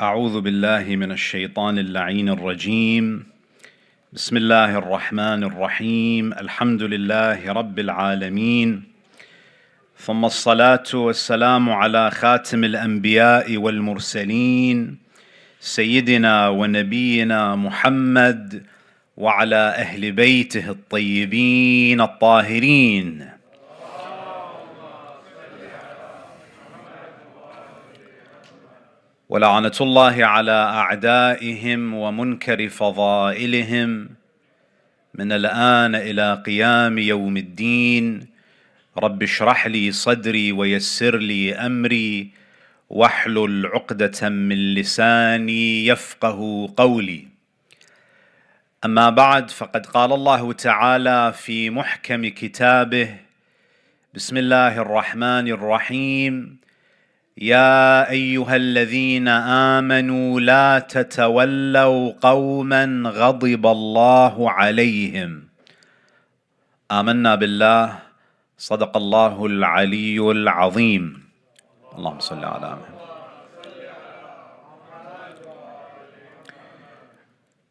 أعوذ بالله من الشيطان اللعين الرجيم. بسم الله الرحمن الرحيم. الحمد لله رب العالمين، ثم الصلاة والسلام على خاتم الأنبياء والمرسلين سيدنا ونبينا محمد وعلى أهل بيته الطيبين الطاهرين. ولعنة الله على أعدائهم ومنكر فضائلهم من الآن إلى قيام يوم الدين. رب اشرح لي صدري ويسر لي أمري واحلل عقدة من لساني يفقه قولي. أما بعد، فقد قال الله تعالى في محكم كتابه: بسم الله الرحمن الرحيم: يا أيها الذين آمنوا لا تتولوا قوما غضب الله عليهم. آمنا بالله، صدق الله العلي العظيم. اللهم صل على محمد.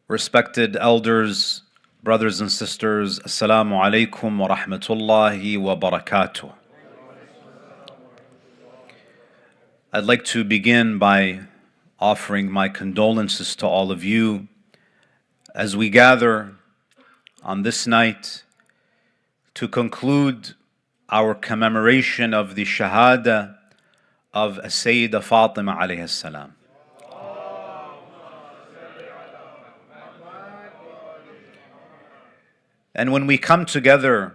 Respected elders, brothers and sisters, Assalamu alaikum wa rahmatullahi wa barakatuh. I'd like to begin by offering my condolences to all of you as we gather on this night to conclude our commemoration of the Shahada of Sayyida Fatima alayhi salam. And when we come together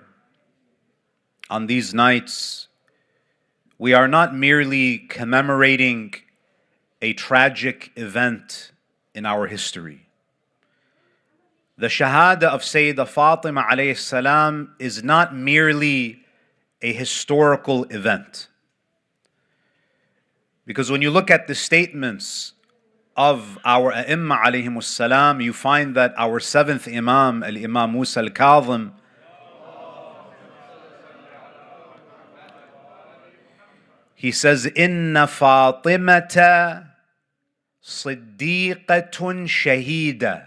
on these nights, we are not merely commemorating a tragic event in our history. The Shahada of Sayyida Fatima alayhi salam is not merely a historical event. Because when you look at the statements of our A'imma alayhimus salam, you find that our seventh Imam, Al-Imam Musa Al-Kadhim, he says, Inna Fatimata Siddiqatun Shahida.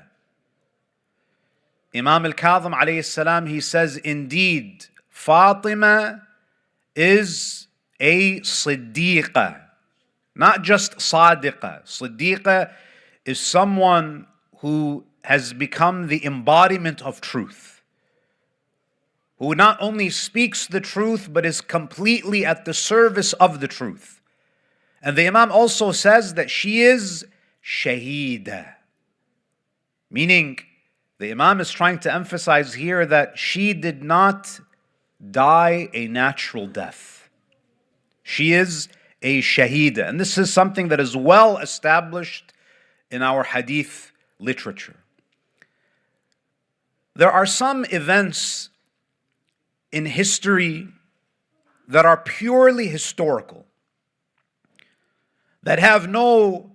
Imam Al-Kadhim alayhi salam, he says, indeed, Fatima is a Siddiqa, not just Sadiqa. Siddiqa is someone who has become the embodiment of truth, who not only speaks the truth, but is completely at the service of the truth. And the Imam also says that she is Shahida, meaning the Imam is trying to emphasize here that she did not die a natural death. She is a Shahida. And this is something that is well established in our hadith literature. There are some events in history that are purely historical, that have no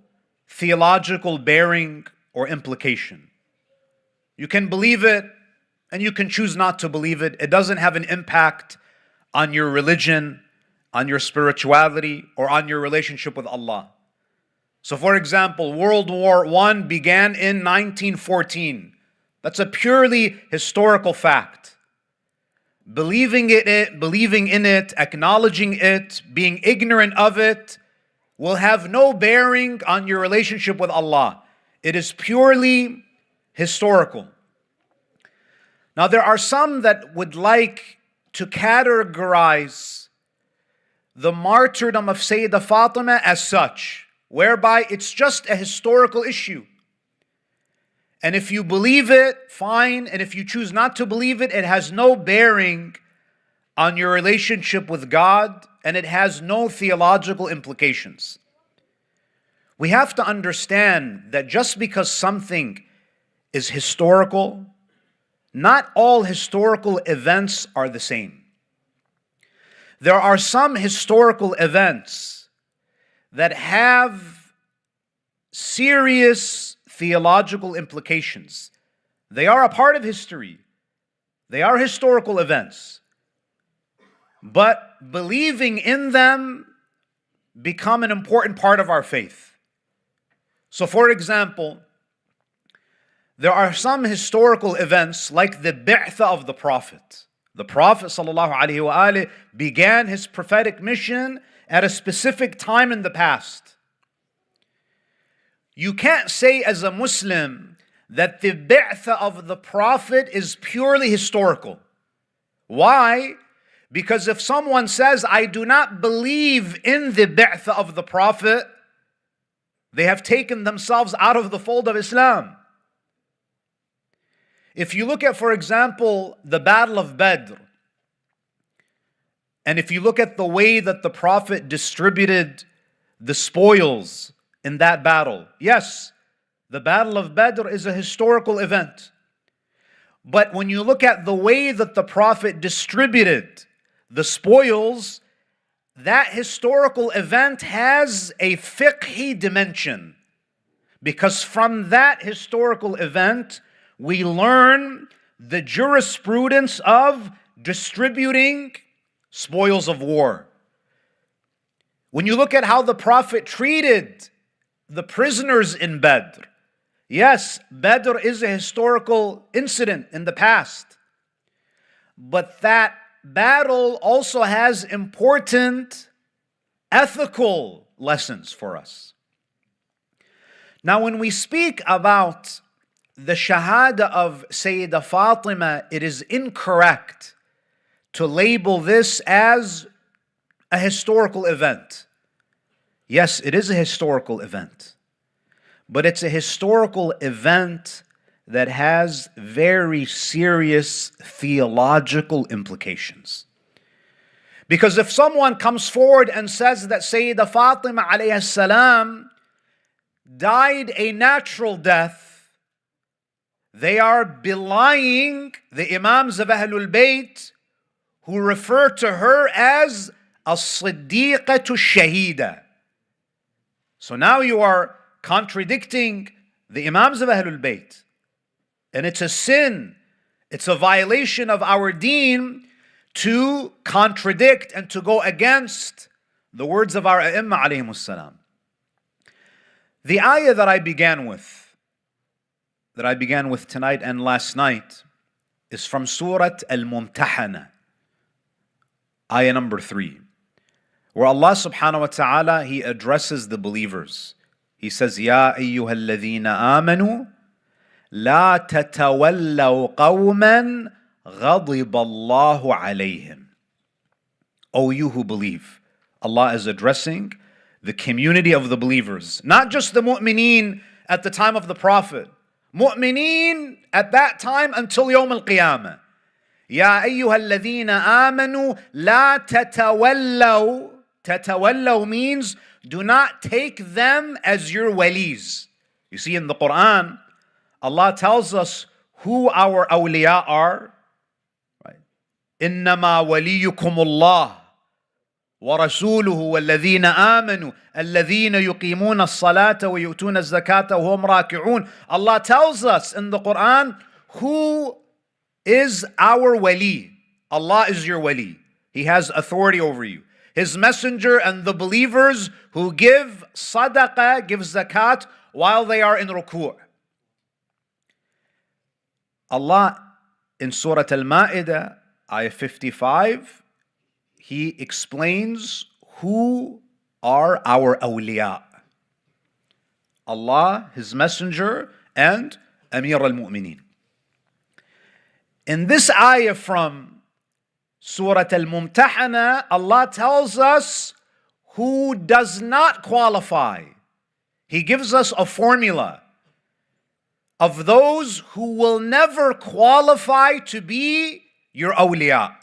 theological bearing or implication. You can believe it and you can choose not to believe it. It doesn't have an impact on your religion, on your spirituality, or on your relationship with Allah. So for example, World War I began in 1914. That's a purely historical fact. Believing in it, acknowledging it, being ignorant of it will have no bearing on your relationship with Allah. It is purely historical. Now there are some that would like to categorize the martyrdom of Sayyida Fatima as such, whereby it's just a historical issue. And if you believe it, fine. And if you choose not to believe it, it has no bearing on your relationship with God, and it has no theological implications. We have to understand that just because something is historical, not all historical events are the same. There are some historical events that have serious theological implications. They are a part of history. They are historical events. But believing in them become an important part of our faith. So for example, there are some historical events like the bi'tha of the Prophet. The Prophet ﷺ began his prophetic mission at a specific time in the past. You can't say as a Muslim that the bi'tha of the Prophet is purely historical. Why? Because if someone says, I do not believe in the bi'tha of the Prophet, they have taken themselves out of the fold of Islam. If you look at, for example, the Battle of Badr, and if you look at the way that the Prophet distributed the spoils in that battle, yes, the Battle of Badr is a historical event. But when you look at the way that the Prophet distributed the spoils, that historical event has a fiqhi dimension. Because from that historical event, we learn the jurisprudence of distributing spoils of war. When you look at how the Prophet treated the prisoners in Badr, yes, Badr is a historical incident in the past, but that battle also has important ethical lessons for us. Now, when we speak about the Shahada of Sayyidah Fatima, it is incorrect to label this as a historical event. Yes, it is a historical event, but it's a historical event that has very serious theological implications. Because if someone comes forward and says that Sayyidah Fatima alayhi salam died a natural death, they are belying the Imams of Ahlul Bayt who refer to her as as-Siddiqatu Shahida. So now you are contradicting the Imams of Ahlul Bayt. And it's a sin, it's a violation of our deen to contradict and to go against the words of our A'imma alayhimus salam. The ayah that I began with tonight and last night is from Surah Al-Mumtahana, ayah number 3, where Allah subhanahu wa ta'ala, He addresses the believers. He says, Ya ayyuhal ladhina amanu, la tatawallaw qawman ghadiba Allahu alayhim. O you who believe. Allah is addressing the community of the believers, not just the mu'mineen at the time of the Prophet. Mu'mineen at that time until Yawm al-Qiyamah. Ya ayyuhal ladhina amanu la tatawallaw. Tatawallaw means do not take them as your walis. You see, in the Quran, Allah tells us who our awliya are. Right? إنما وليكم الله ورسوله والذين آمنوا الذين يقيمون الصلاة ويؤتون الزكاة وهم راكعون. Allah tells us in the Quran who is our wali. Allah is your wali. He has authority over you. His messenger and the believers who give sadaqah, give zakat while they are in ruku'. Allah in Surah Al-Ma'idah, ayah 55, He explains who are our awliya. Allah, His messenger, and Amir al-Mu'mineen. In this ayah from Surah Al-Mumtahana, Allah tells us who does not qualify. He gives us a formula of those who will never qualify to be your awliya.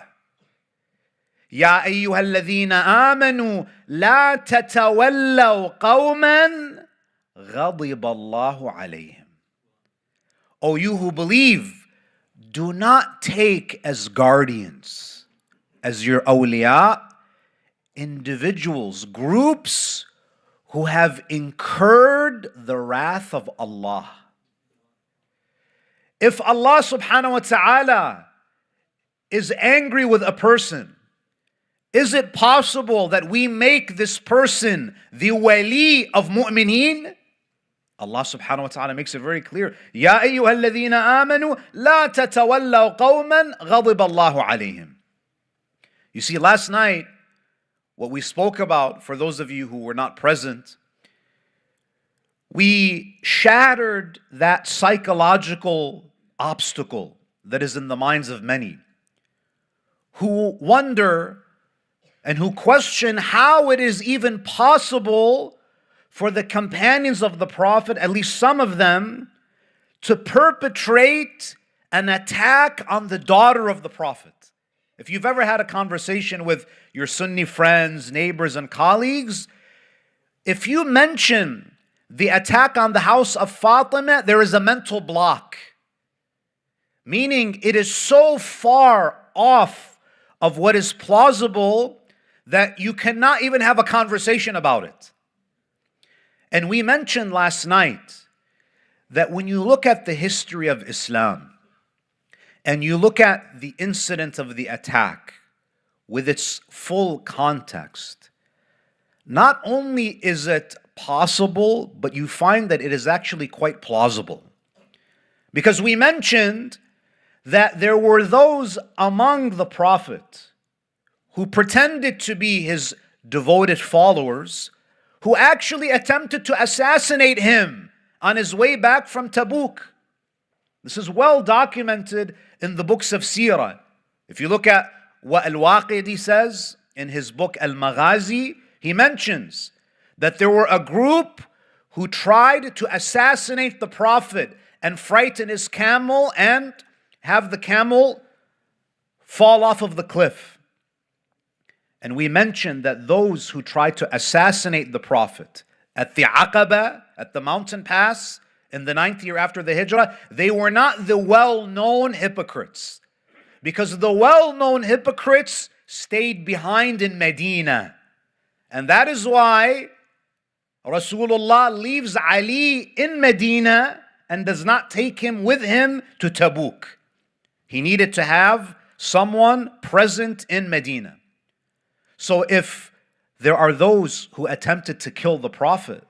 Ya ayyuhal ladhina amanu la tatawallaw qawman ghadiba Allahu alayhim. O you who believe, do not take as guardians, as your awliya, individuals, groups who have incurred the wrath of Allah. If Allah subhanahu wa ta'ala is angry with a person, is it possible that we make this person the wali of mu'mineen? Allah subhanahu wa ta'ala makes it very clear. Ya ayyuha alladhina amanu la tatawallaw qawman ghadib Allahu alayhim. You see, last night, what we spoke about, for those of you who were not present, we shattered that psychological obstacle that is in the minds of many who wonder and who question how it is even possible for the companions of the Prophet, at least some of them, to perpetrate an attack on the daughter of the Prophet. If you've ever had a conversation with your Sunni friends, neighbors, and colleagues, if you mention the attack on the house of Fatima, there is a mental block. Meaning it is so far off of what is plausible that you cannot even have a conversation about it. And we mentioned last night that when you look at the history of Islam and you look at the incident of the attack with its full context, not only is it possible, but you find that it is actually quite plausible. Because we mentioned that there were those among the Prophet who pretended to be his devoted followers who actually attempted to assassinate him on his way back from Tabuk. This is well documented in the books of Seerah. If you look at what Al-Waqidi says in his book Al-Maghazi, he mentions that there were a group who tried to assassinate the Prophet and frighten his camel and have the camel fall off of the cliff. And we mentioned that those who tried to assassinate the Prophet at the Aqaba, at the mountain pass, in the 9th year after the Hijrah, they were not the well-known hypocrites. Because the well-known hypocrites stayed behind in Medina. And that is why Rasulullah leaves Ali in Medina and does not take him with him to Tabuk. He needed to have someone present in Medina. So if there are those who attempted to kill the Prophet,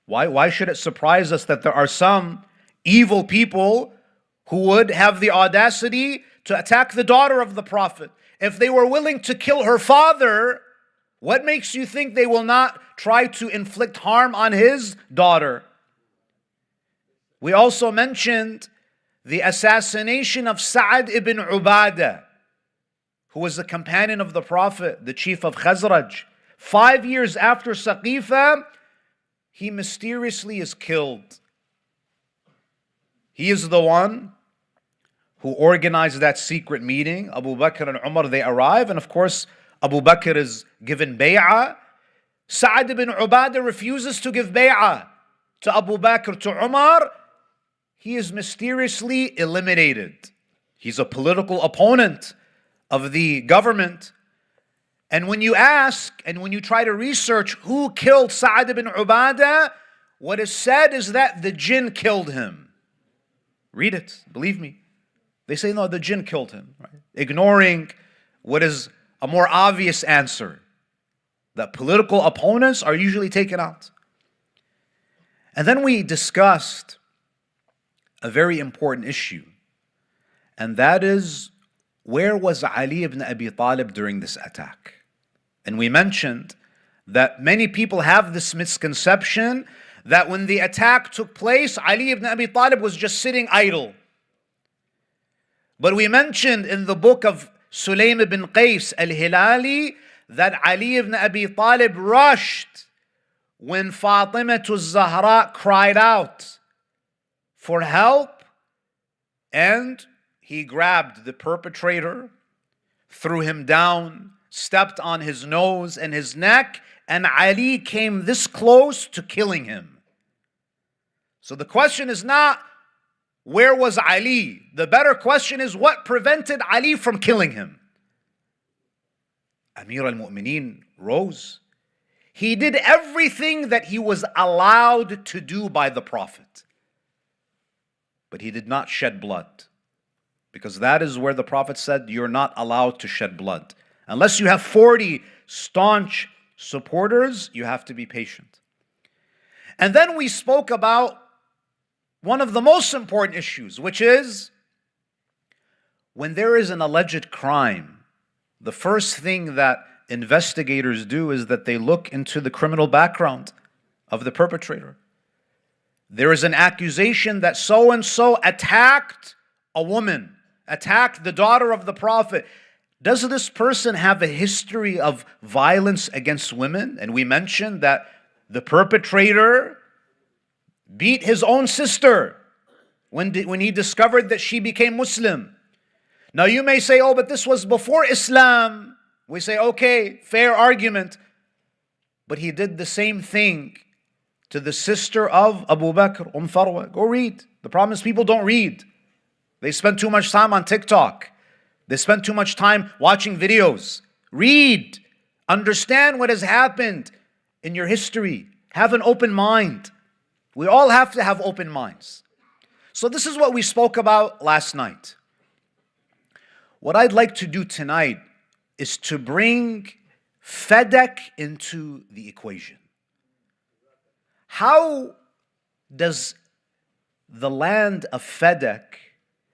why should it surprise us that there are some evil people who would have the audacity to attack the daughter of the Prophet? If they were willing to kill her father, what makes you think they will not try to inflict harm on his daughter? We also mentioned the assassination of Sa'ad ibn Ubadah, who was a companion of the Prophet, the chief of Khazraj. 5 years after Saqifa, he mysteriously is killed. He is the one who organized that secret meeting. Abu Bakr and Umar, they arrive, and of course, Abu Bakr is given bay'ah. Sa'ad ibn Ubadah refuses to give bay'ah to Abu Bakr, to Umar. He is mysteriously eliminated. He's a political opponent of the government. And when you ask and when you try to research who killed Sa'ad ibn Ubadah, what is said is that the jinn killed him. Read it, believe me. They say, no, the jinn killed him, right? Ignoring what is a more obvious answer, that political opponents are usually taken out. And then we discussed a very important issue, and that is, where was Ali ibn Abi Talib during this attack? And we mentioned that many people have this misconception that when the attack took place, Ali ibn Abi Talib was just sitting idle. But we mentioned in the book of Sulaym ibn Qais al-Hilali that Ali ibn Abi Talib rushed when Fatima al-Zahra cried out for help, and he grabbed the perpetrator, threw him down, stepped on his nose and his neck, and Ali came this close to killing him. So the question is not, where was Ali? The better question is, what prevented Ali from killing him? Amir al-Mu'mineen rose. He did everything that he was allowed to do by the Prophet. But he did not shed blood. Because that is where the Prophet said, you're not allowed to shed blood. Unless you have 40 staunch supporters, you have to be patient. And then we spoke about one of the most important issues, which is when there is an alleged crime, the first thing that investigators do is that they look into the criminal background of the perpetrator. There is an accusation that so-and-so attacked a woman, attacked the daughter of the Prophet. Does this person have a history of violence against women? And we mentioned that the perpetrator beat his own sister when he discovered that she became Muslim. Now you may say, oh, but this was before Islam. We say, okay, fair argument. But he did the same thing to the sister of Abu Bakr, Farwa. Go read. The problem is people don't read. They spend too much time on TikTok. They spend too much time watching videos. Read. Understand what has happened in your history. Have an open mind. We all have to have open minds. So this is what we spoke about last night. What I'd like to do tonight is to bring Fedek into the equation. How does the land of Fedek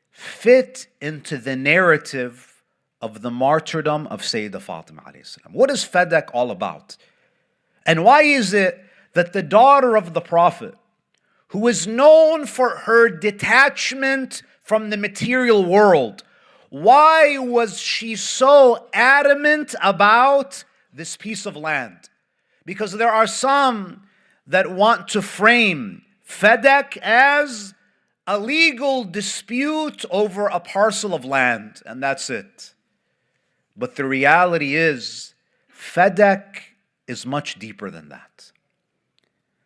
fit into the narrative of the martyrdom of Sayyidah Fatima alayhi salam? What is Fedek all about? And why is it that the daughter of the Prophet, who is known for her detachment from the material world, why was she so adamant about this piece of land? Because there are some that want to frame Fedek as a legal dispute over a parcel of land, and that's it. But the reality is, Fedek is much deeper than that.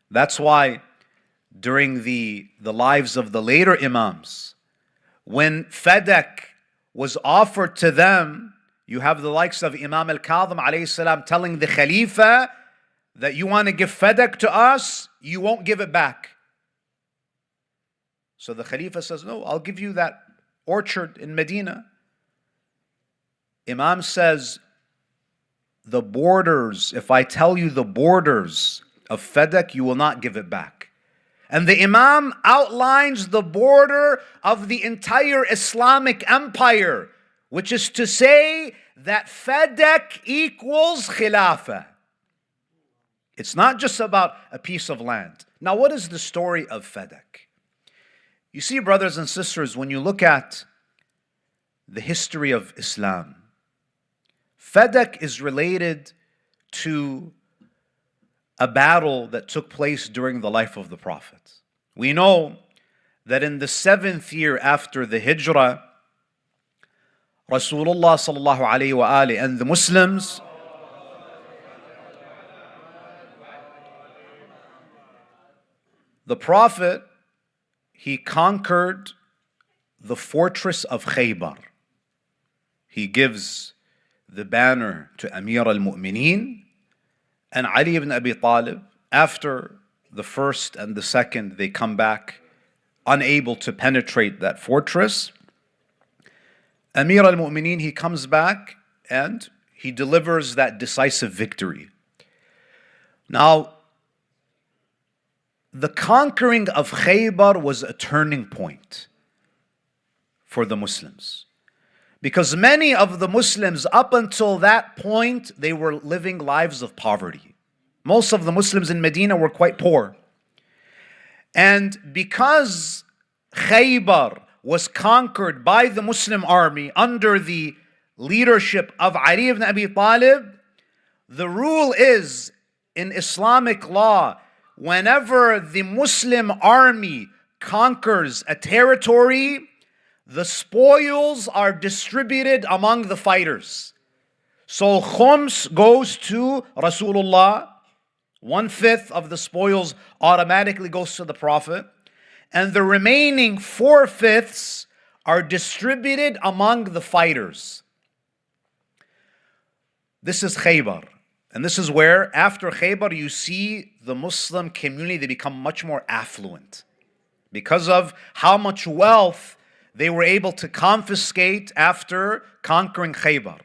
That's why during the lives of the later Imams, when Fedek was offered to them, you have the likes of Imam al-Kadhim alayhi salam telling the Khalifa that you want to give Fedek to us, you won't give it back. So the Khalifa says, no, I'll give you that orchard in Medina. Imam says, the borders, if I tell you the borders of Fedek, you will not give it back. And the Imam outlines the border of the entire Islamic empire, which is to say that Fedek equals Khilafah. It's not just about a piece of land. Now, what is the story of Fedek? You see, brothers and sisters, when you look at the history of Islam, Fedek is related to a battle that took place during the life of the Prophet. We know that in the 7th year after the Hijrah, Rasulullah sallallahu alayhi wa alihi and the Muslims the Prophet, he conquered the fortress of Khaybar. He gives the banner to Amir al-Mu'mineen, and Ali ibn Abi Talib, after the first and the second, they come back unable to penetrate that fortress. Amir al-Mu'mineen, he comes back and he delivers that decisive victory. Now, the conquering of Khaybar was a turning point for the Muslims. Because many of the Muslims, up until that point, they were living lives of poverty. Most of the Muslims in Medina were quite poor. And because Khaybar was conquered by the Muslim army under the leadership of Ali ibn Abi Talib, the rule is in Islamic law, whenever the Muslim army conquers a territory, the spoils are distributed among the fighters. So khums goes to Rasulullah, 1/5 of the spoils automatically goes to the Prophet, and the remaining 4/5 are distributed among the fighters. This is Khaybar. And this is where, after Khaybar, you see the Muslim community, they become much more affluent because of how much wealth they were able to confiscate after conquering Khaybar.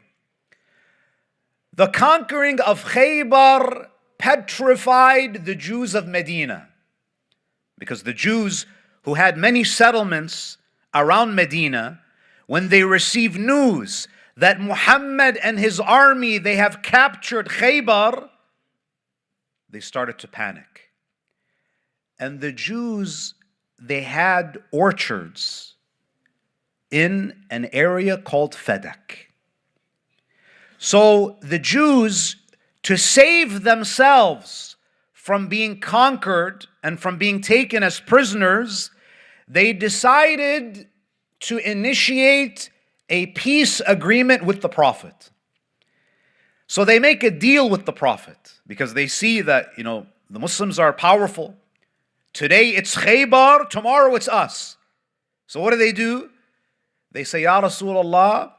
The conquering of Khaybar petrified the Jews of Medina. Because the Jews who had many settlements around Medina, when they received news that Muhammad and his army, they have captured Khaybar, they started to panic. And the Jews, they had orchards in an area called Fedek. So the Jews, to save themselves from being conquered and from being taken as prisoners, they decided to initiate a peace agreement with the Prophet. So they make a deal with the Prophet because they see that, the Muslims are powerful. Today it's Khaybar, tomorrow it's us. So what do? They say, Ya Rasulullah,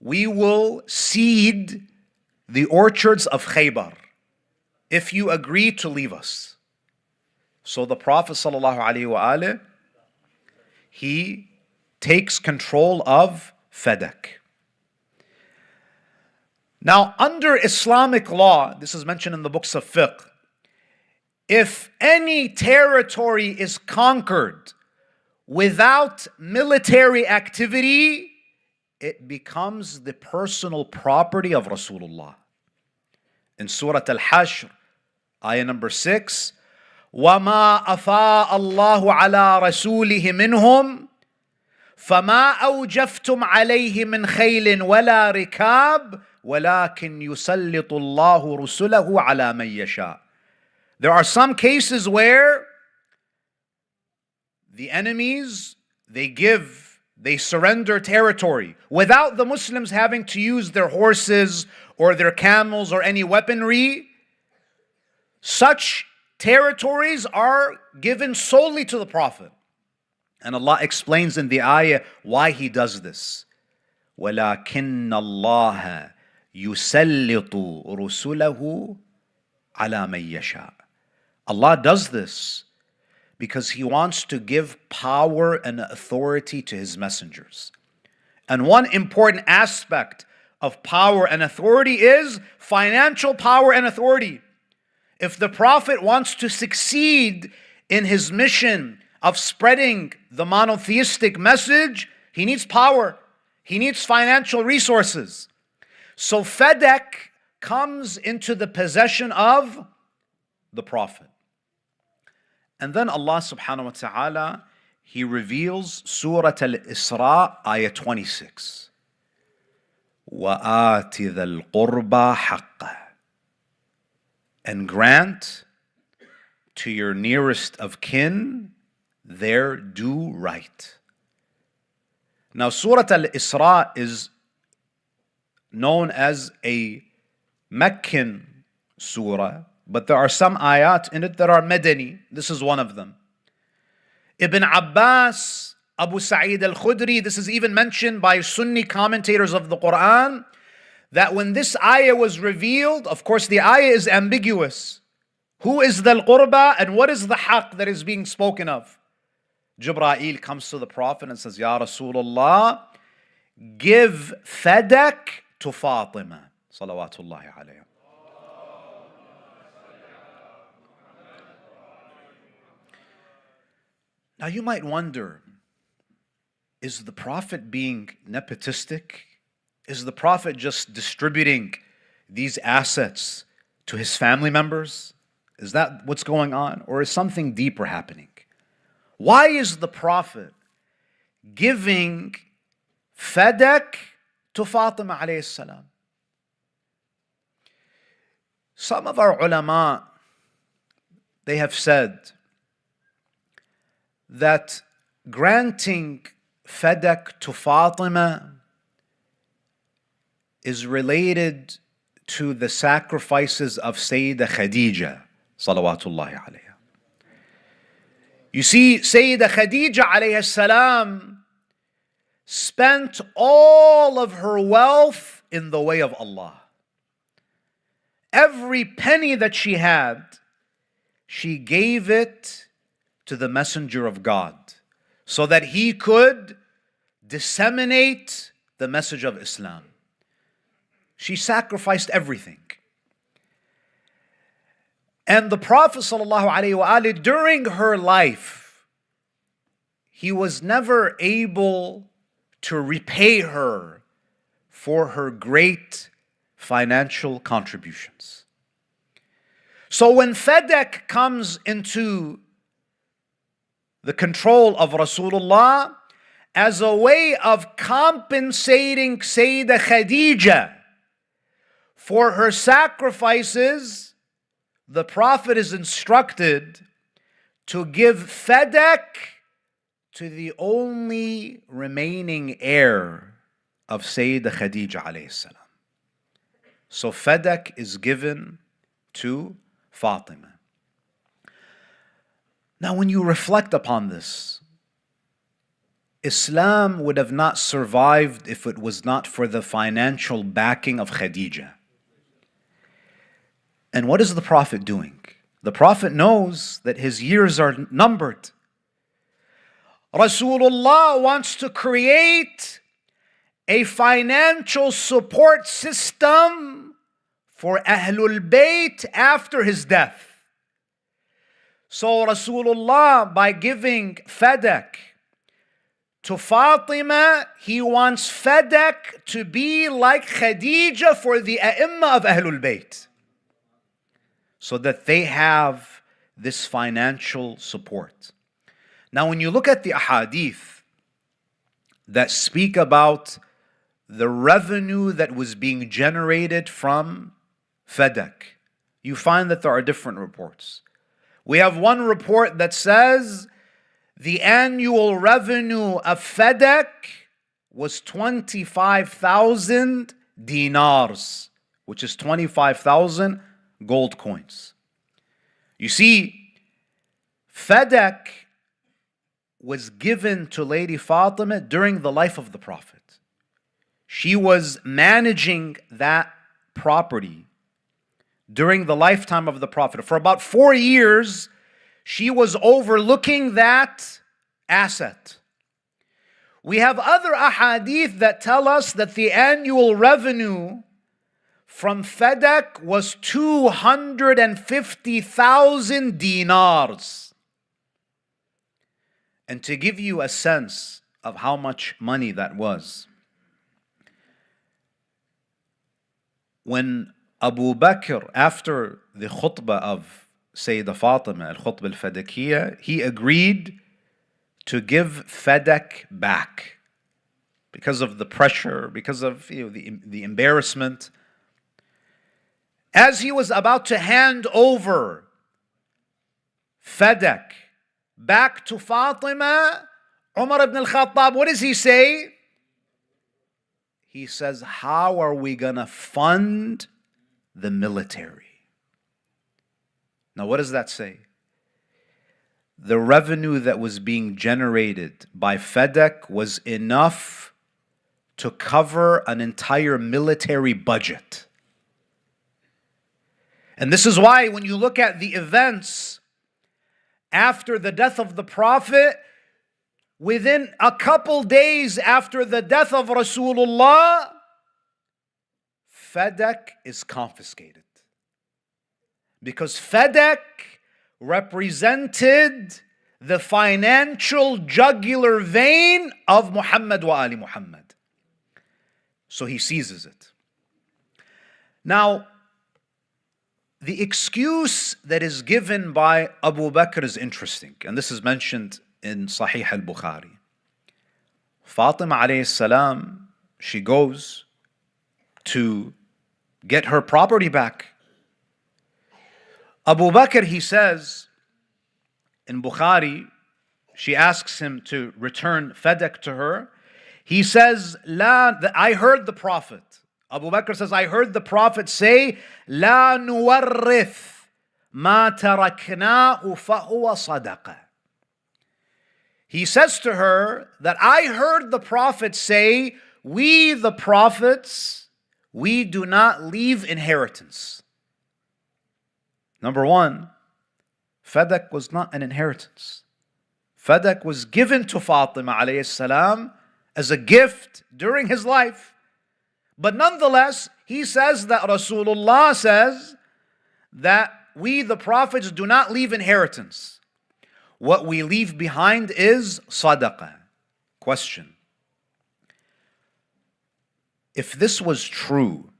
we will seed the orchards of Khaybar if you agree to leave us. So the Prophet ﷺ, he takes control of Fedek. Now, under Islamic law, this is mentioned in the books of Fiqh, if any territory is conquered without military activity, it becomes the personal property of Rasulullah. In Surah Al-Hashr, ayah number 6, وَمَا أَفَاءَ اللَّهُ عَلَى رَسُولِهِ مِنْهُمْ فَمَا أَوْجَفْتُمْ عَلَيْهِ مِنْ خَيْلٍ وَلَا رِكَابٍ وَلَكِنْ يُسَلِّطُ اللَّهُ رُسُلَهُ عَلَى مَنْ يَشَاءُ. There are some cases where the enemies, they surrender territory without the Muslims having to use their horses or their camels or any weaponry. Such territories are given solely to the Prophet. And Allah explains in the ayah why He does this. وَلَكِنَّ اللَّهَ يُسَلِّطُ رُسُلَهُ عَلَى مَن يَشَاءُ. Allah does this because He wants to give power and authority to His messengers. And one important aspect of power and authority is financial power and authority. If the Prophet wants to succeed in his mission of spreading the monotheistic message, he needs power. He needs financial resources. So Fedek comes into the possession of the Prophet. And then Allah subhanahu wa ta'ala, He reveals Surah Al-Isra, ayah 26. وَآتِ ذَا الْقُرْبَى حَقَّهُ. And grant to your nearest of kin their due right. Now Surah Al-Isra is known as a Meccan surah, but there are some ayat in it that are Madani. This is one of them. Ibn Abbas, Abu Sa'id al-Khudri, this is even mentioned by Sunni commentators of the Quran, that when this ayah was revealed, of course the ayah is ambiguous. Who is the al-qurba and what is the haqq that is being spoken of? Jibreel comes to the Prophet and says, Ya Rasulullah, give Fedek to Fatima, salawatullahi alayha. Now you might wonder, is the Prophet being nepotistic? Is the Prophet just distributing these assets to his family members? Is that what's going on? Or is something deeper happening? Why is the Prophet giving Fedek to Fatima alayhi salam? Some of our ulama, they have said that granting Fedek to Fatima is related to the sacrifices of Sayyidah Khadija, salawatullahi alayha. You see, Sayyidah Khadija alayhi salam spent all of her wealth in the way of Allah. Every penny that she had, she gave it to the Messenger of God so that he could disseminate the message of Islam. She sacrificed everything. And the Prophet ﷺ, during her life, he was never able to repay her for her great financial contributions. So when Fedek comes into the control of Rasulullah as a way of compensating Sayyidah Khadija for her sacrifices, the Prophet is instructed to give Fedek to the only remaining heir of Sayyidah Khadija alayhi salam. So Fedek is given to Fatima. Now when you reflect upon this, Islam would have not survived if it was not for the financial backing of Khadija. And what is the Prophet doing? The Prophet knows that his years are numbered. Rasulullah wants to create a financial support system for Ahlul Bayt after his death. So Rasulullah, by giving Fedek to Fatima, he wants Fedek to be like Khadija for the A'imma of Ahlul Bayt, so that they have this financial support. Now when you look at the ahadith that speak about the revenue that was being generated from Fedek, you find that there are different reports. We have one report that says the annual revenue of Fedek was 25,000 dinars, which is 25,000 gold coins. You see, Fedek was given to Lady Fatima during the life of the Prophet. She was managing that property during the lifetime of the Prophet. For about 4 years, she was overlooking that asset. We have other ahadith that tell us that the annual revenue from Fedek was 250,000 dinars. And to give you a sense of how much money that was, when Abu Bakr, after the khutbah of Sayyidah Fatima, al-khutbah al-Fadakiyya, he agreed to give Fedek back because of the pressure, because of the embarrassment. As he was about to hand over Fedek back to Fatima, Umar ibn al-Khattab, what does he say? He says, how are we going to fund the military? Now what does that say? The revenue that was being generated by Fedek was enough to cover an entire military budget. And this is why when you look at the events after the death of the Prophet, within a couple days after the death of Rasulullah, Fedek is confiscated. Because Fedek represented the financial jugular vein of Muhammad wa Ali Muhammad. So he seizes it. Now, the excuse that is given by Abu Bakr is interesting, and this is mentioned in Sahih al-Bukhari. Fatima alayhi salam, she goes to get her property back. Abu Bakr, he says in Bukhari, she asks him to return Fedek to her. He says, I heard the Prophet. Abu Bakr says, I heard the Prophet say, لا نورث ما تركناه فهو صدقة. He says to her that I heard the Prophet say, we the prophets, we do not leave inheritance. Number one, Fedek was not an inheritance. Fedek was given to Fatima alayhi salam as a gift during his life. But nonetheless, he says that Rasulullah says that we the prophets do not leave inheritance. What we leave behind is sadaqah. Question. If this was true,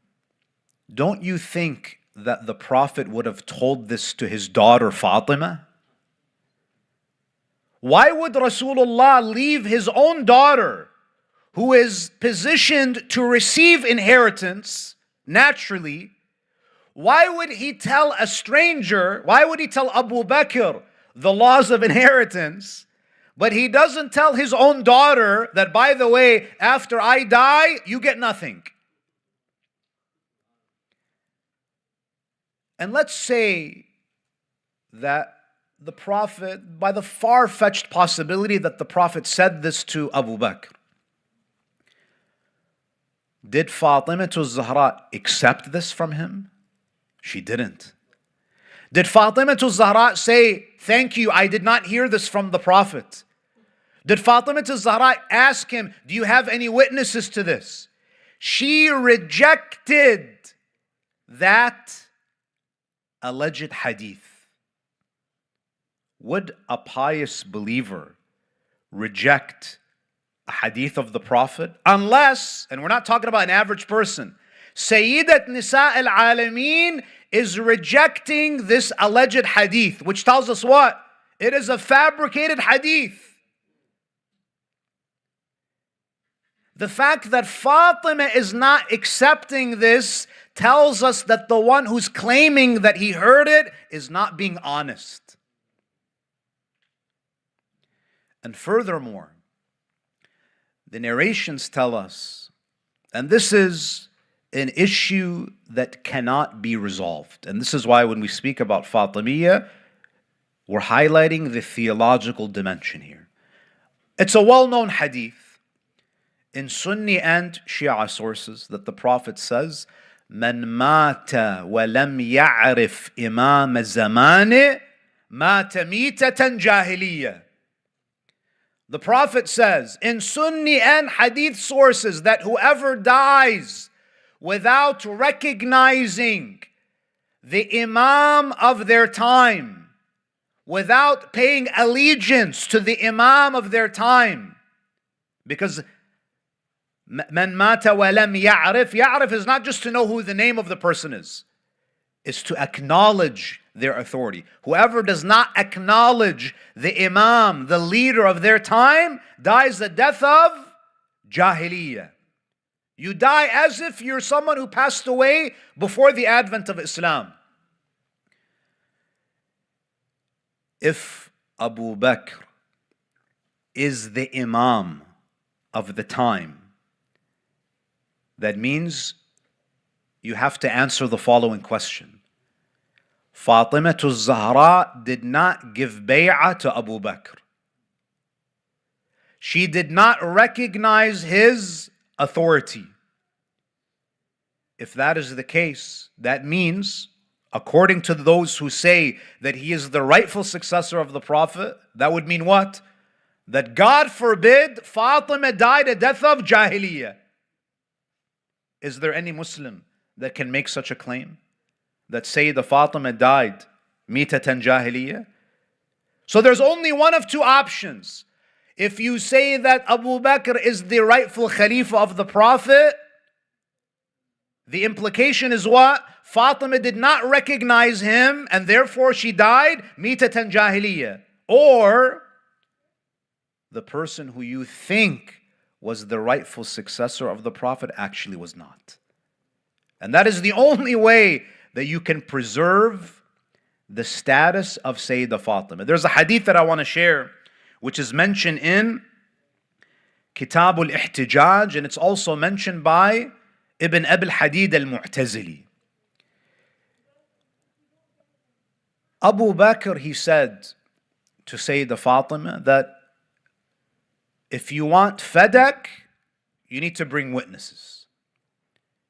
don't you think that the Prophet would have told this to his daughter Fatima? Why would Rasulullah leave his own daughter, who is positioned to receive inheritance naturally? Why would he tell a stranger, why would he tell Abu Bakr the laws of inheritance, but he doesn't tell his own daughter that, by the way, after I die, you get nothing? And let's say that the Prophet, by the far-fetched possibility that the Prophet said this to Abu Bakr, did Fatima Zahra accept this from him? She didn't. Did Fatima Zahra say, thank you, I did not hear this from the Prophet? Did Fatima Zahra ask him, do you have any witnesses to this? She rejected that alleged hadith. Would a pious believer reject a hadith of the Prophet? Unless, and we're not talking about an average person, Sayyidat Nisa al-Alameen is rejecting this alleged hadith, which tells us what? It is a fabricated hadith. The fact that Fatima is not accepting this tells us that the one who's claiming that he heard it is not being honest. And furthermore, the narrations tell us, and this is an issue that cannot be resolved. And this is why when we speak about Fatimiyya, we're highlighting the theological dimension here. It's a well-known hadith in Sunni and Shia sources that the Prophet says, "Man mata wa lam ya'rif imam zamane mata mitatan jahiliyyah." The Prophet says in Sunni and Hadith sources that whoever dies without recognizing the Imam of their time, without paying allegiance to the Imam of their time, because man mata wa lam ya'rif is not just to know who the name of the person is to acknowledge their authority. Whoever does not acknowledge the Imam, the leader of their time, dies the death of Jahiliyyah. You die as if you're someone who passed away before the advent of Islam. If Abu Bakr is the Imam of the time, that means you have to answer the following question. Fatima Zahra did not give bay'ah to Abu Bakr. She did not recognize his authority. If that is the case, that means, according to those who say that he is the rightful successor of the Prophet, that would mean what? That God forbid Fatima died a death of Jahiliyyah. Is there any Muslim that can make such a claim? That Sayyidah Fatima died mitatan Jahiliyyah? So there's only one of two options. If you say that Abu Bakr is the rightful Khalifa of the Prophet, the implication is what? Fatima did not recognize him and therefore she died mitatan Jahiliyyah. Or the person who you think was the rightful successor of the Prophet actually was not. And that is the only way that you can preserve the status of Sayyidah Fatima. There's a hadith that I want to share, which is mentioned in Kitab al-Ihtijaj, and it's also mentioned by Ibn Abil Hadid al-Mu'tazili. Abu Bakr, he said to Sayyidah Fatima that if you want Fedek, you need to bring witnesses.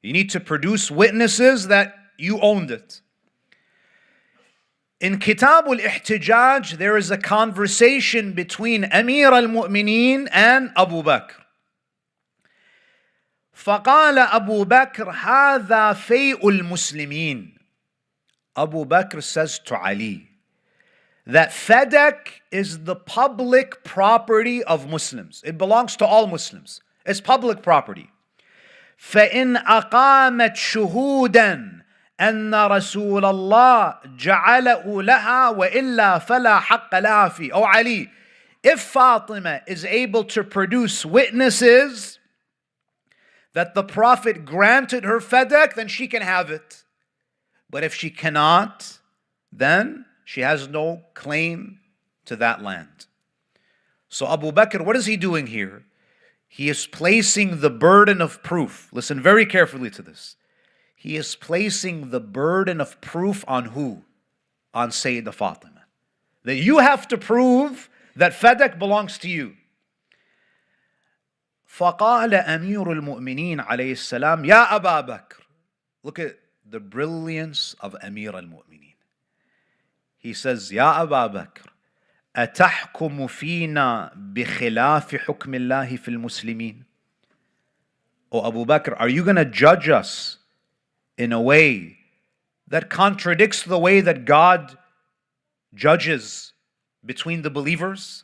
You need to produce witnesses that you owned it. In Kitab al-Ihtijaj, there is a conversation between Amir al-Mu'mineen and Abu Bakr. فقال أبو بكر هذا فيء المسلمين. Abu Bakr says to Ali that Fedek is the public property of Muslims. It belongs to all Muslims. It's public property. فَإِنْ أَقَامَتْ شُهُودًا أَنَّ رَسُولَ اللَّهِ جَعَلَهُ لَهَا وَإِلَّا فَلَا حَقَّ لَهَا فِي. Oh Ali, if Fatima is able to produce witnesses that the Prophet granted her Fedek, then she can have it. But if she cannot, then she has no claim to that land. So Abu Bakr, what is he doing here? He is placing the burden of proof. Listen very carefully to this. He is placing the burden of proof on who? On Sayyidah Fatima. That you have to prove that Fedek belongs to you. فَقَالَ أَمِيرُ الْمُؤْمِنِينَ عَلَيْهِ السَّلَامِ يَا أَبَا بَكْرِ. Look at the brilliance of Amir al-Mu'mineen. He says, يَا أَبَا بَكْرِ أَتَحْكُمُ فِينَا بِخِلَافِ حُكْمِ اللَّهِ فِي الْمُسْلِمِينَ. Oh Abu Bakr, are you going to judge us in a way that contradicts the way that God judges between the believers?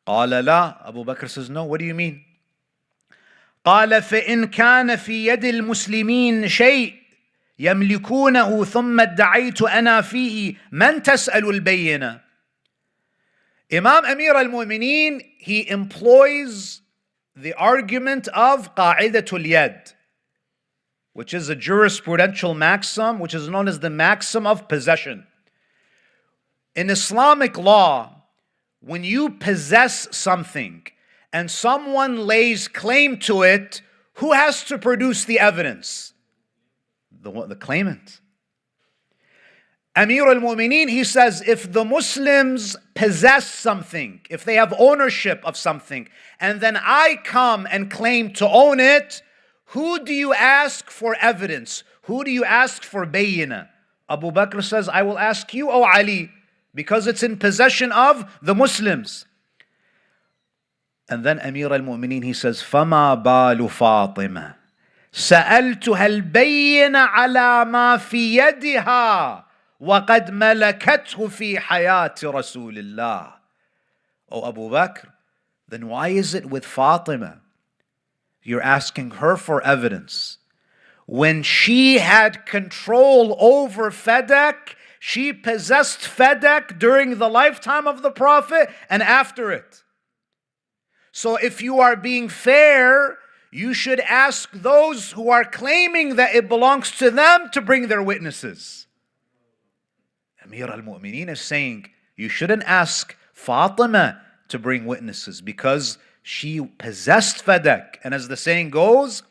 قال لا. Abu Bakr says, no, what do you mean? قال فإن كان في يد المسلمين شيء يملكونه ثم ادعيت أنا فيه من تسأل البينة. Imam Amir al-Mu'mineen, he employs the argument of قاعدة اليد, which is a jurisprudential maxim, which is known as the maxim of possession. In Islamic law, when you possess something and someone lays claim to it, who has to produce the evidence? The claimant. Amir al-Mu'mineen, he says, if the Muslims possess something, if they have ownership of something, and then I come and claim to own it, who do you ask for evidence? Who do you ask for bayina? Abu Bakr says, I will ask you, O Ali, because it's in possession of the Muslims. And then Amir al-Mu'mineen, he says, فَمَا بَالُ فَاطِمَةَ سألتها البين على ما في يدها وقد ملكته في حياة رسول الله. Oh Abu Bakr, then why is it with Fatima you're asking her for evidence? When she had control over Fedek, she possessed Fedek during the lifetime of the Prophet and after it. So if you are being fair, you should ask those who are claiming that it belongs to them to bring their witnesses. Amir al-Mu'mineen is saying you shouldn't ask Fatima to bring witnesses because she possessed Fedek. And as the saying goes,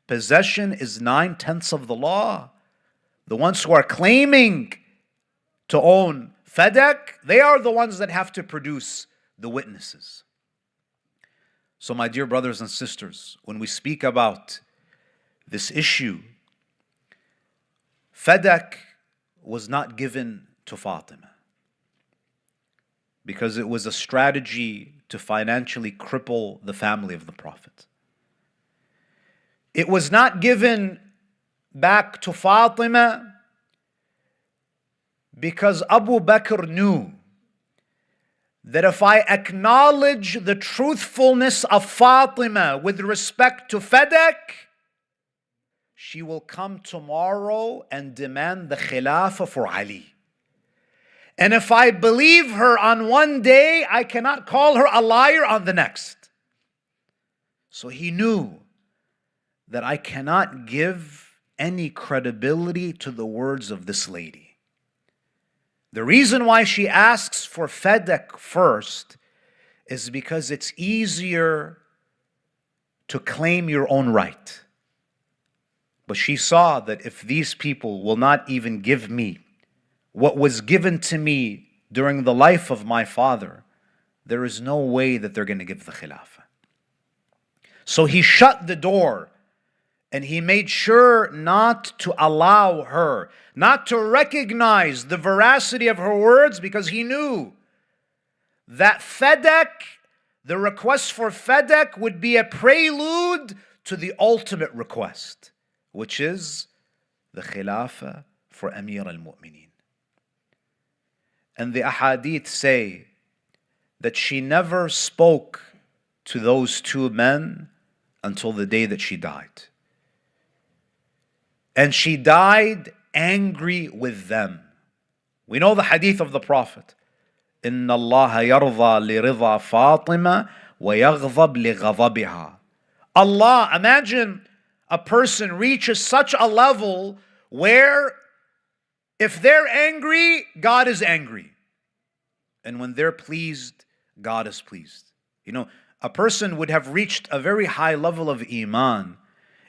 possession is 9/10 of the law. The ones who are claiming to own Fedek, they are the ones that have to produce the witnesses. So my dear brothers and sisters, when we speak about this issue, Fedek was not given to Fatima because it was a strategy to financially cripple the family of the Prophet. It was not given back to Fatima because Abu Bakr knew that if I acknowledge the truthfulness of Fatima with respect to Fedek, she will come tomorrow and demand the Khilafah for Ali. And if I believe her on one day, I cannot call her a liar on the next. So he knew that I cannot give any credibility to the words of this lady. The reason why she asks for Fedek first is because it's easier to claim your own right. But she saw that if these people will not even give me what was given to me during the life of my father, there is no way that they're going to give the Khilafah. So he shut the door and he made sure not to allow her, not to recognize the veracity of her words, because he knew that Fedek, the request for Fedek, would be a prelude to the ultimate request, which is the Khilafah for Amir al-Mu'mineen. And the ahadith say that she never spoke to those two men until the day that she died. And she died angry with them. We know the hadith of the Prophet. إِنَّ اللَّهَ يَرْضَى لِرِضَى فَاطِمَةَ وَيَغْضَبْ لِغَضَبِهَا. Allah, imagine a person reaches such a level where if they're angry, God is angry. And when they're pleased, God is pleased. You know, a person would have reached a very high level of iman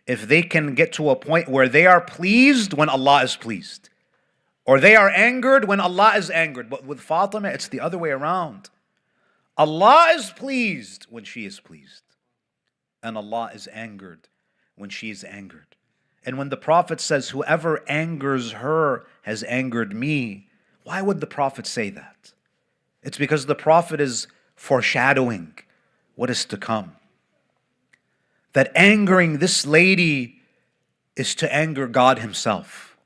if they can get to a point where they are pleased when Allah is pleased, or they are angered when Allah is angered. But with Fatima, it's the other way around. Allah is pleased when she is pleased, and Allah is angered when she is angered. And when the Prophet says, whoever angers her has angered me, why would the Prophet say that? It's because the Prophet is foreshadowing what is to come. That angering this lady is to anger God Himself.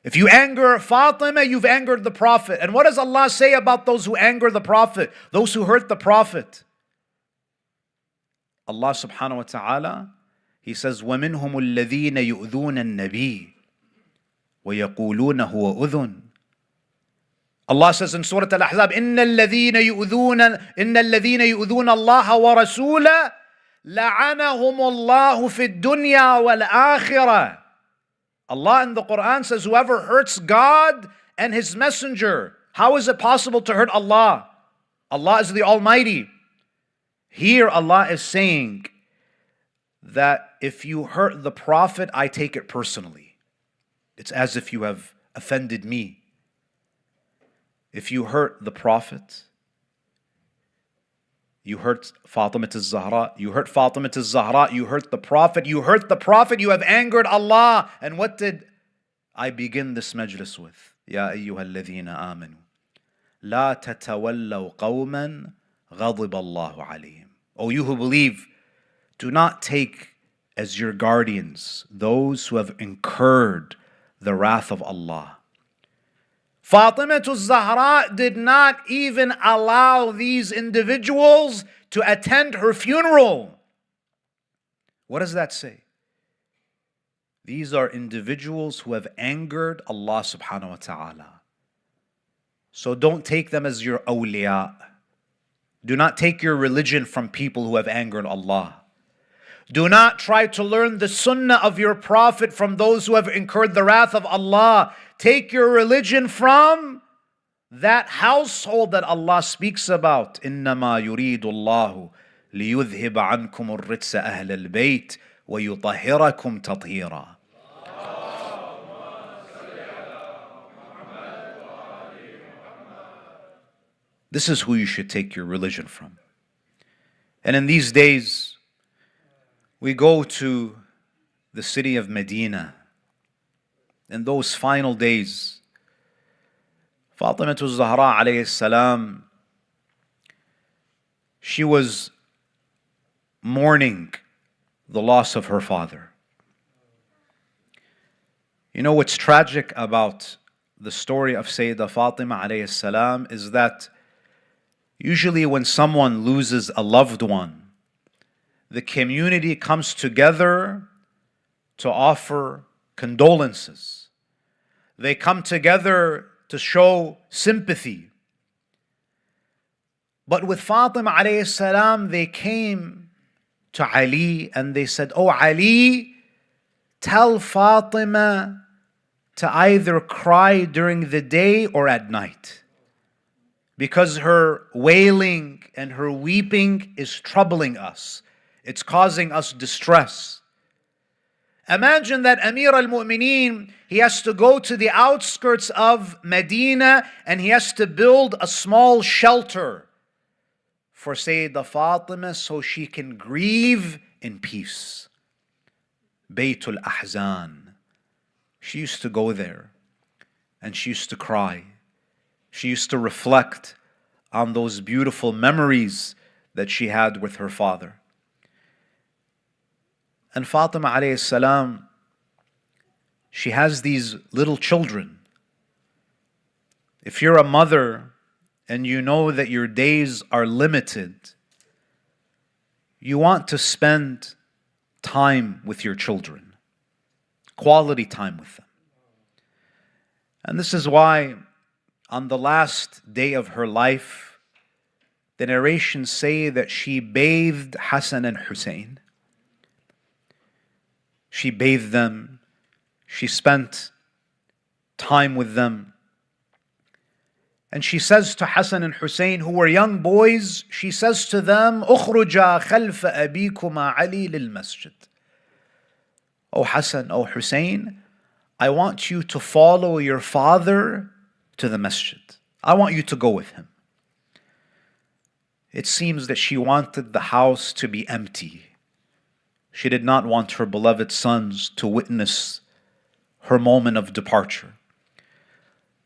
If you anger Fatima, you've angered the Prophet. And what does Allah say about those who anger the Prophet, those who hurt the Prophet? Allah subhanahu wa ta'ala, He says, وَمِنْهُمُ الَّذِينَ يُؤْذُونَ النَّبِيِّ وَيَقُولُونَ هُوَ أُذُنٌ. Allah says in Surah Al-Ahzab, إِنَّ الَّذِينَ يُؤْذُونَ اللَّهَ وَرَسُولَهُ لَعَنَهُمُ اللَّهُ فِي الدُّنْيَا وَالْآخِرَةِ. Allah in the Quran says, whoever hurts God and His Messenger, how is it possible to hurt Allah? Allah is the Almighty. Here Allah is saying that if you hurt the Prophet, I take it personally. It's as if you have offended me. If you hurt the Prophet, you hurt Fatima al-Zahra, you hurt Fatima al-Zahra, you hurt the Prophet, you have angered Allah. And what did I begin this majlis with? Ya ayyuha alladhina amanu, la tatawallaw qawman ghadib Allahu alayhim. O you who believe, do not take as your guardians those who have incurred the wrath of Allah. Fatima al-Zahra did not even allow these individuals to attend her funeral. What does that say? These are individuals who have angered Allah subhanahu wa ta'ala. So don't take them as your awliya. Do not take your religion from people who have angered Allah. Do not try to learn the sunnah of your Prophet from those who have incurred the wrath of Allah. Take your religion from that household that Allah speaks about. إِنَّمَا يُرِيدُ اللَّهُ لِيُذْهِبَ عَنْكُمُ الرِّجْسَ أَهْلَ الْبَيْتِ وَيُطَهِّرَكُمْ تَطْهِيرًا. This is who you should take your religion from. And in these days, we go to the city of Medina. In those final days, Fatima al-Zahra alayhi salam, she was mourning the loss of her father. You know what's tragic about the story of Sayyidah Fatima alayhi salam is that usually when someone loses a loved one, the community comes together to offer condolences. They come together to show sympathy. But with Fatima alayhi salam, they came to Ali and they said, "Oh Ali, tell Fatima to either cry during the day or at night, because her wailing and her weeping is troubling us. It's causing us distress." Imagine that Amir al-Mu'mineen, he has to go to the outskirts of Medina and he has to build a small shelter for Sayyidah Fatima so she can grieve in peace. Baytul Ahzan. She used to go there and she used to cry. She used to reflect on those beautiful memories that she had with her father. And Fatima alayhi salam, she has these little children. If you're a mother and you know that your days are limited, you want to spend time with your children, quality time with them. And this is why on the last day of her life, the narrations say that she bathed Hassan and Hussein. She bathed them. She spent time with them. And she says to Hassan and Hussein, who were young boys, she says to them, "Ukhruja khalfa abikuma Ali lil masjid." O Hassan, O Hussein, I want you to follow your father to the masjid. I want you to go with him. It seems that she wanted the house to be empty. She did not want her beloved sons to witness her moment of departure.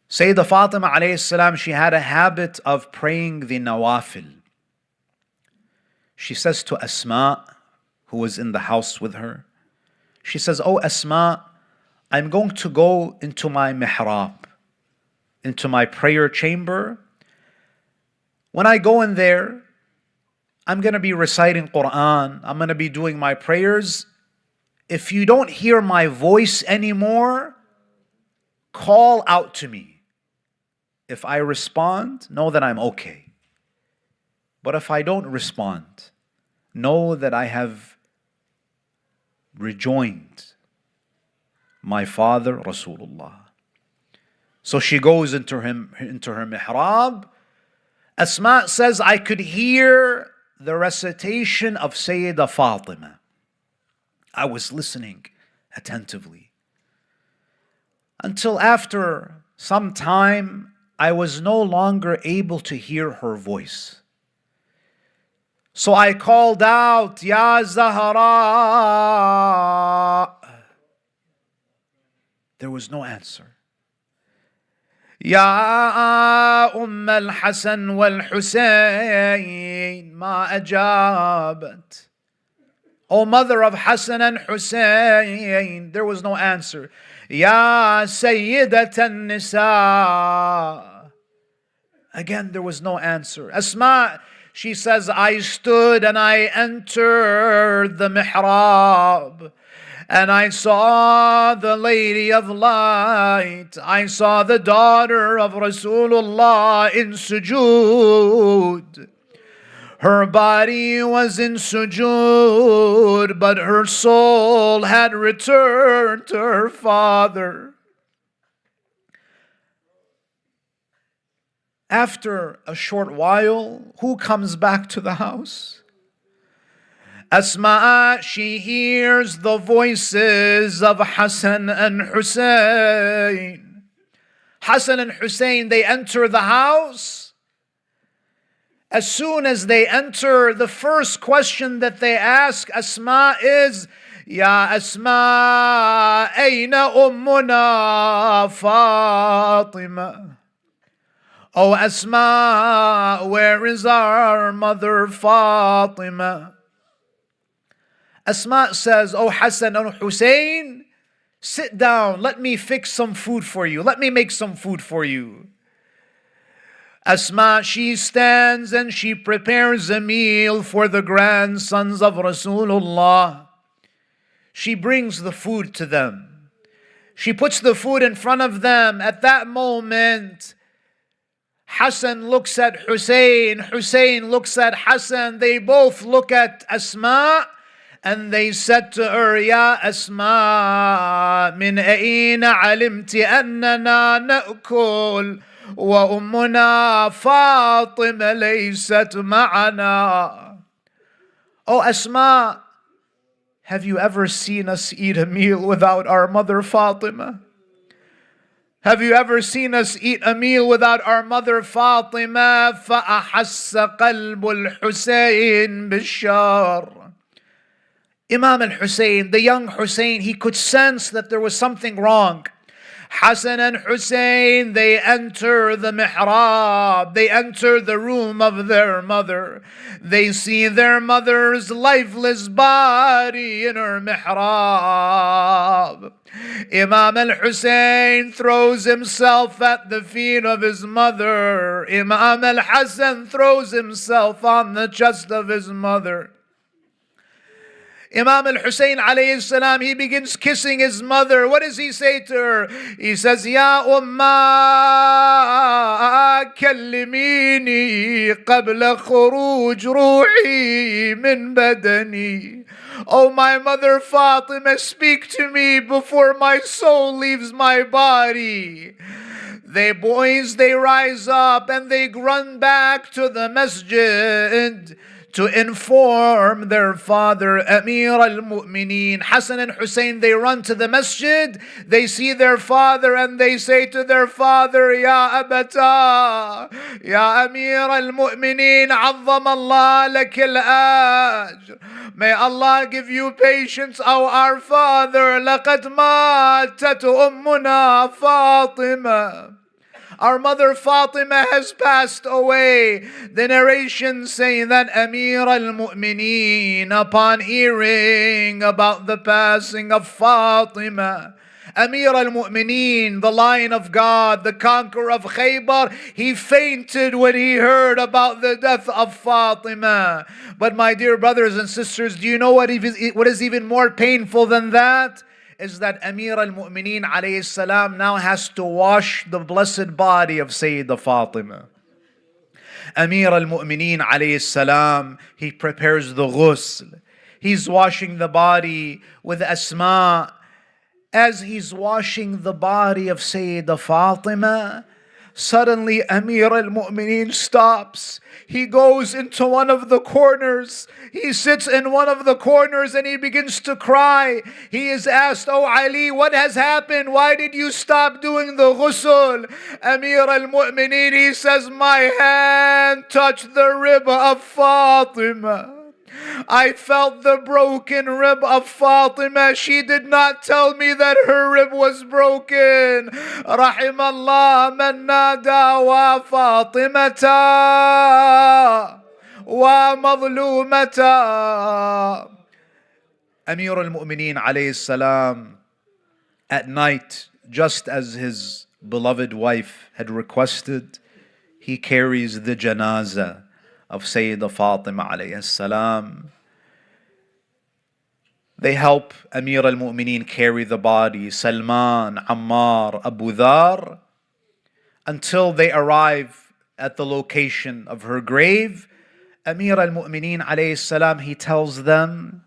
Sayyidah Fatima alayhi salam, she had a habit of praying the nawafil. She says to Asma, who was in the house with her, she says, "Oh Asma, I'm going to go into my mihrab, into my prayer chamber. When I go in there, I'm going to be reciting Quran. I'm going to be doing my prayers. If you don't hear my voice anymore, call out to me. If I respond, know that I'm okay. But if I don't respond, know that I have rejoined my father, Rasulullah." So she goes into her mihrab. Asma says, I could hear the recitation of Sayyidah Fatima. I was listening attentively. Until after some time, I was no longer able to hear her voice. So I called out, "Ya Zahra." There was no answer. "Ya al-Hasan wal-Husayn," ma ajabat. O mother of Hassan and Hussein, there was no answer. "Ya Sayyidat al-Nisa." Again, there was no answer. Asma, she says, I stood and I entered the mihrab. And I saw the Lady of Light. I saw the daughter of Rasulullah in sujood. Her body was in sujood, but her soul had returned to her father. After a short while, who comes back to the house? Asma, she hears the voices of Hassan and Hussein. Hassan and Hussein, they enter the house. As soon as they enter, the first question that they ask Asma is, "Ya Asma, ayna ummuna Fatima?" Oh Asma, where is our mother Fatima? Asma says, "Oh Hassan and Hussein, sit down. Let me fix some food for you. Let me make some food for you." Asma, she stands and she prepares a meal for the grandsons of Rasulullah. She brings the food to them. She puts the food in front of them. At that moment, Hassan looks at Hussein. Hussein looks at Hassan. They both look at Asma. And they said to her, "Ya Asma, min ayna alimti annana na'kul wa ummuna Fatima laysat ma'ana." Oh Asma, have you ever seen us eat a meal without our mother Fatima? Have you ever seen us eat a meal without our mother Fatima? فَأَحَسَّ قَلْبُ الْحُسَيْنِ بِالشَّارِ. Imam al-Hussein, the young Hussein, he could sense that there was something wrong. Hassan and Hussein, they enter the mihrab, they enter the room of their mother. They see their mother's lifeless body in her mihrab. Imam al-Hussein throws himself at the feet of his mother. Imam al-Hassan throws himself on the chest of his mother. Imam al-Hussein alayhi salam, he begins kissing his mother. What does he say to her? He says, Ya Umma, kallimini qabla khuruj ruhi min badani. Oh, my mother Fatima, speak to me before my soul leaves my body. They rise up and they run back to the masjid to inform their father, Amir al-Mu'mineen. Hassan and Hussein, they run to the masjid, they see their father and they say to their father, Ya Abata, Ya Amir al-Mu'mineen, Azzam Allah lak al-ajr. May Allah give you patience, O our father. Laqad matat ummuna Fatima. Our mother Fatima has passed away. The narration saying that Amir al-Mu'mineen, upon hearing about the passing of Fatima, Amir al-Mu'mineen, the Lion of God, the conqueror of Khaybar, he fainted when he heard about the death of Fatima. But my dear brothers and sisters, do you know what is even more painful than that? Is that Amir al-Mu'mineen alayhi salam now has to wash the blessed body of Sayyidah Fatima. Amir al-Mu'mineen alayhi salam, he prepares the ghusl. He's washing the body with Asma. As he's washing the body of Sayyidah Fatima, suddenly Amir al-Mu'mineen stops. He goes into one of the corners. He sits in one of the corners and he begins to cry. He is asked, Oh Ali, what has happened? Why did you stop doing the ghusl? Amir al-Mu'mineen, he says, my hand touched the rib of Fatima. I felt the broken rib of Fatima. She did not tell me that her rib was broken. Rahimallah man nada wa Fatimata wa madlumata. Amir al-Mu'mineen alayhi salam, at night, just as his beloved wife had requested, he carries the janazah of Sayyidah Fatima alayhi salam. They help Amir al-Mu'mineen carry the body, Salman, Ammar, Abu Dhar, until they arrive at the location of her grave. Amir al-Mu'mineen alayhi salam, he tells them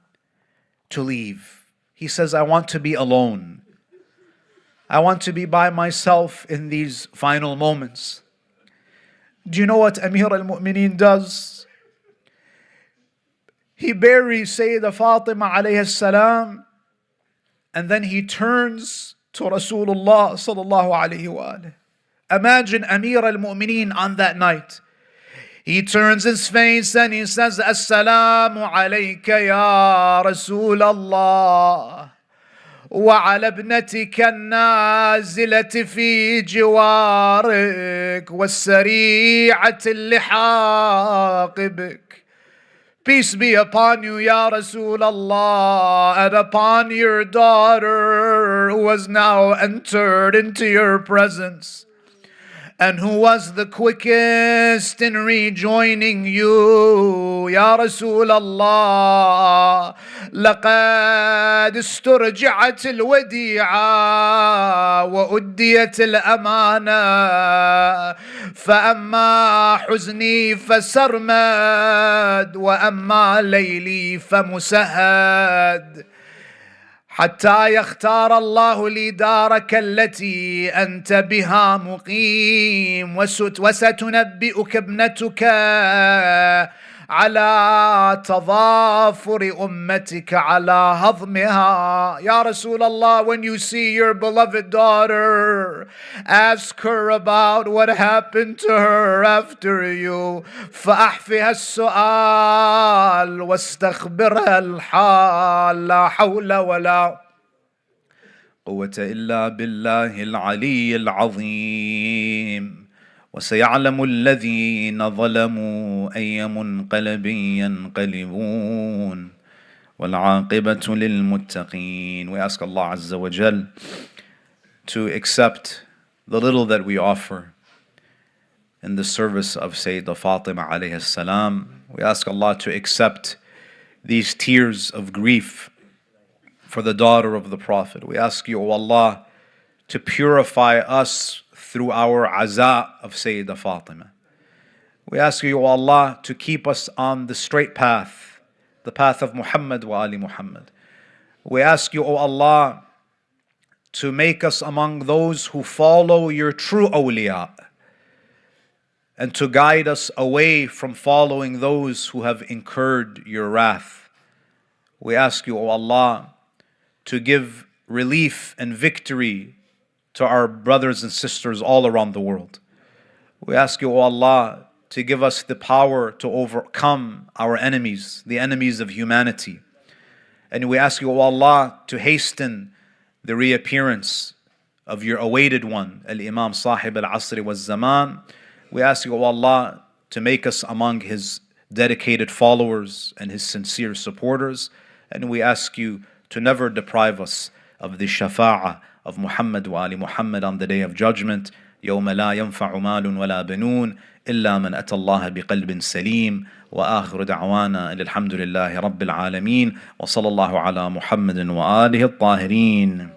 to leave. He says, I want to be alone. I want to be by myself in these final moments. Do you know what Amir al-Mu'mineen does? He buries Sayyidah Fatima alayhi salam, and then he turns to Rasulullah sallallahu alayhi wa alayhi. Imagine Amir al-Mu'mineen on that night. He turns his face and he says, Assalamu alayka ya Rasulallah. وعلى ابنتك النازلة في جوارك والسريعة اللحاق بك. Peace be upon you, Ya Rasulullah, and upon your daughter who has now entered into your presence, and who was the quickest in rejoining you, Ya Rasulullah. لقد استرجعت الوديعة وأديت الأمانة فأما حزني فسرمد وأما ليلي فمسهد حتى يختار الله لي دارك التي أنت بها مقيم وستنبئك ابنتك على تضافر أمتك على هضمها. Ya Rasulullah, when you see your beloved daughter, ask her about what happened to her after you. فأحفها السؤال واستخبرها الحال لا حول ولا. قوة إلا بالله العلي العظيم وسيعلم الذين ظلموا أي منقلب ينقلبون والعاقبة للمتقين. We ask Allah Azza wa Jal to accept the little that we offer in the service of Sayyidah Fatima alayhi salam. We ask Allah to accept these tears of grief for the daughter of the Prophet. We ask you, O Allah, to purify us through our aza of Sayyidah Fatima. We ask you, O Allah, to keep us on the straight path, the path of Muhammad wa Ali Muhammad. We ask you, O Allah, to make us among those who follow your true awliya, and to guide us away from following those who have incurred your wrath. We ask you, O Allah, to give relief and victory to our brothers and sisters all around the world. We ask you, O Allah, to give us the power to overcome our enemies, the enemies of humanity. And we ask you, O Allah, to hasten the reappearance of your awaited one, Al-Imam Sahib Al-Asri Wal-Zaman. We ask you, O Allah, to make us among his dedicated followers and his sincere supporters. And we ask you to never deprive us of the shafa'ah of Muhammad wa Ali Muhammad on the Day of Judgment. يوم لا ينفع مال ولا بنون إلا من أتى الله بقلب سليم. وآخر دعوانا أن الحمد لله رب العالمين وصلى الله على محمد وآله الطاهرين.